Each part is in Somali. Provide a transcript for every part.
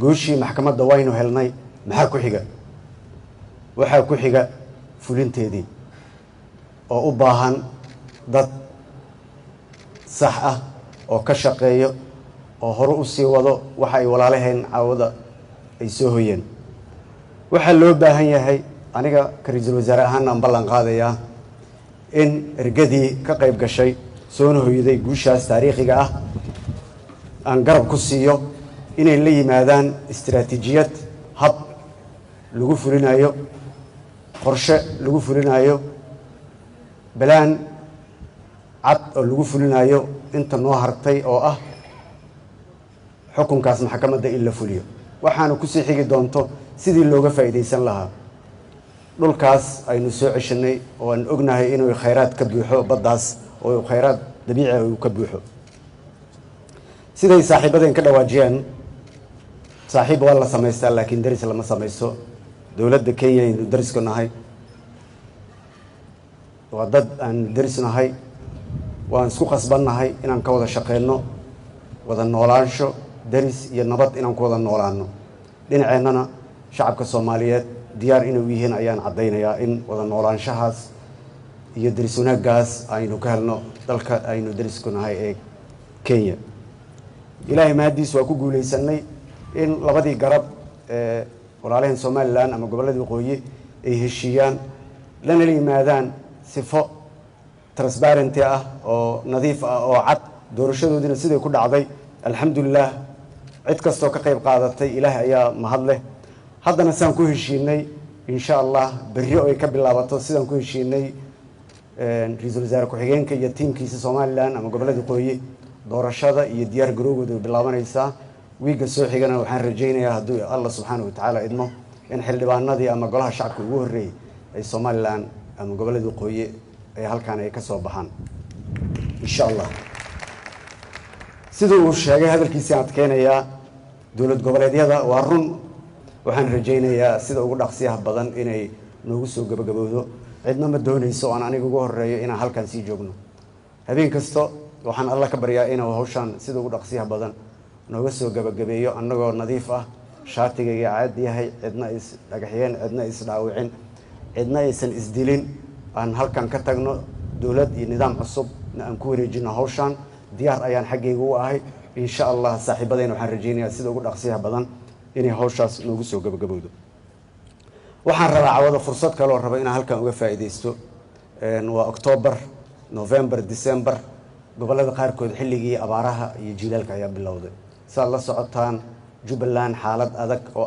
gooshii maxkamadda waynu helnay maxaa ku xiga waxaa ku xiga fulinteedii oo u baahan dad sax ah oo ka shaqeeyo oo hore u sii wado waxa ay walaalaheen caawada ay soo hoyeen waxaa loo baahan yahay aniga ka ra'iisul wasaare ahaan aan ballan qaadayaa in ergadii ka qayb gashay soona hoyday guushaas taariikhiga ah aan garab ku siiyo inay la yimaadaan istiraatiijiyad hab lagu fulinayo qorshe lagu fulinayo balaan cad oo lagu fulinayo inta noo hartay oo ah xukunkaas maxkamadda in la fuliyo waxaana ku sii xigi doonto sidii looga faa'iideysan lahaa dhulkaas aynu soo ceshanay oo aan ognahay inuu khayraad ka buuxo baddaas oo khayraad dabiici ah uu ka buuxo siday saaxiibadeen ka dhawaajiyeen saaxiib waa la samaystaa laakiin daris lama samaysto dowladda Kenya aynu darisku nahay waa dad aan daris nahay waan isku qasbannahay inaan ka wada shaqeyno wada noolaansho daris iyo nabad inaan ku wada noolaano dhinaceennana shacabka Soomaaliyeed diyaar inuu yihiin ayaan cadeynayaa in wada noolaanshahaas iyo daris wanaaggaas aynu ka helno dalka aynu darisku nahay ee Kenya ilaahay mahadiis waa ku guuleysanay in labadii garab walaalaheen Somaliland ama gobollada waqooyi ay heshiiyaan lana yimaadaan sifo transparent ah oo nadiif ah oo cad doorashadoodina sidii ku dhacday alxamdulillah cid kastoo ka qayb qaadatay ilaahay ayaa mahad leh haddana saan ku heshiinay insha Allah berri oo ay ka bilaabato sidaan ku heshiinay ra'iisul wasaare ku-xigeenka iyo tiimkiisa Somaliland ama gobollada waqooyi doorashada iyo diyaar garowgooda bilaabanaysa wiiga soo xigana waxaan rajaynayaa hadduu Allah subhanahu wa ta'ala idmo in xildhibaanadii ama golaha shacabka ugu horeeyay ay Somaliland ama gobollada waqooyi ay halkaan ay ka soo baxaan insha Allah sidoo uu sheegay hadalkiisa aan adkeenayaa dowlad goboleedyada waa run waxaan rajaynayaa sida ugu dhaqsiyaha badan inay noogu soo gabagabowdo cidna ma doonayso aan aniga ugu horeeyo inaan halkaan sii joogno habeen kasta waxaan Allah ka baryaa inuu hawshan sida ugu dhaqsiyaha badan nooga soo gabagabeeyo annagoo nadiif ah shaatiga caadi yahay cidna is dhagaxyeen cidna is dhaawicin cidna aysan isdilin aan halkaan ka tagno dowlad iyo nidaam cusub aan ku wareejino hawshan diyaar ayaan xaggayga u ahay insha Allah saaxiibadeen waxaan rajaynayaa sida ugu dhaqsiyaha badan inay hawshaas noogu soo gabagabowdo waxaan rabaa cawada fursad kale oo raba inaan halkaan uga faa'iideysto waa October November December gobollada qaarkood xilligii abaaraha iyo jiilaalka ayaa bilowday saa la socotaan Jubbaland xaalad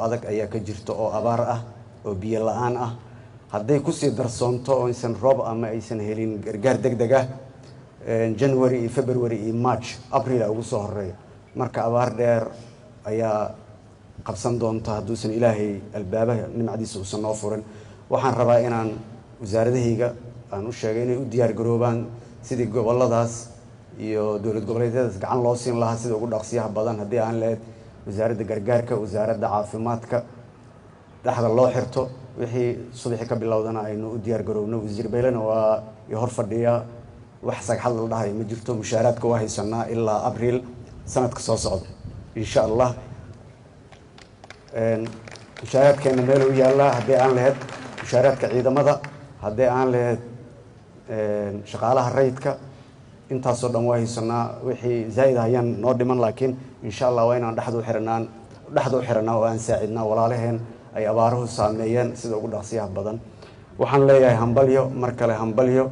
adag ayaa ka jirta oo abaar ah oo biyo la'aan ah hadday ku sii darsoonto oo aysan roob ama aysan helin gargaar degdeg ah January iyo February iyo March April ugu soo horeeyo marka abaar dheer ayaa qabsan doonta hadduusan ilaahay albaabaha nimcadiisa uusan noo furin waxaan rabaa inaan wasaaradahayga aan u sheegay inay u diyaar garoobaan sidii gobolladaas iyo dowlad goboleedyadaas gacan loo siin lahaa sida ugu dhaqsiyaha badan haddii aan leed wasaaradda gargaarka wasaaradda caafimaadka dhaxda loo xirto wixii subaxii ka bilowdana aynu u diyaar garoobno wasiir beelana waa hor fadhiya wax sagxad la dhahay ma jirto mushaaraadka waa haysanaa ilaa April sanadka soo socda insha Allah mushaaraadkeena meel u yaala haddii aan lahayd mushaaraadka ciidamada haddii aan lahayd shaqaalaha rayidka intaasoo dhan waa haysanaa wixii zaa'id ayaan noo dhiman laakiin insha Allah waa inaan dhaxdu xiranaa oo aan saacidnaa walaalaheen ay abaaruhu saameeyeen sida ugu dhaqsiyaha badan waxaan leeyahay hambalyo mar kale hambalyo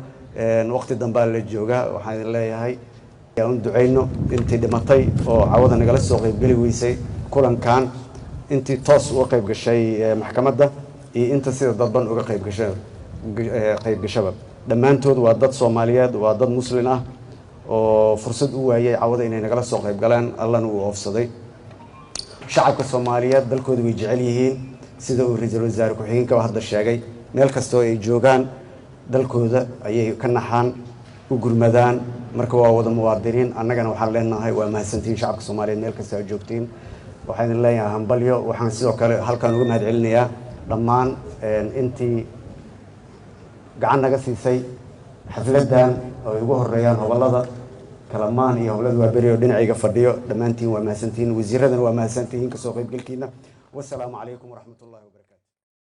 waqti dambe la jooga waxaan leeyahay aan duceyno intii dhimatay oo cawada nagala soo qayb gali weysay kulankan intii toos uga qayb gashay maxkamadda iyo inta sida dadban uga qayb gashaba dhammaantood waa dad Soomaaliyeed waa dad muslim ah oo fursad u waayay cawada inay nagala soo qayb galaan Allahna uu oofsaday shacabka Soomaaliyeed dalkooda way jecel yihiin sida uu ra'iisul wasaare ku-xigeenka hadda sheegay meel kasta oo ay joogaan dalkooda ayay ka naxaan u gurmadaan marka waa wada muwaadiniin annagana waxaan leenahay waa mahadsantiin shacabka Soomaaliyeed meel kasta ay joogtiin waxaan leeyahay hambalyo waxaan sidoo kale halkaan uga mahad celinayaa dhammaan intii gacan naga siisay xafladan oo ugu horeeyaan gobolada kalamaan iyo howlad waa beri oo dhinacayga fadhiyo dhammaantiin waa mahadsantihiin wasiiradana waa mahadsantihiin kasoo qaybgalkiina wassalaamu calaykum waraxmatullahi wabarakaatu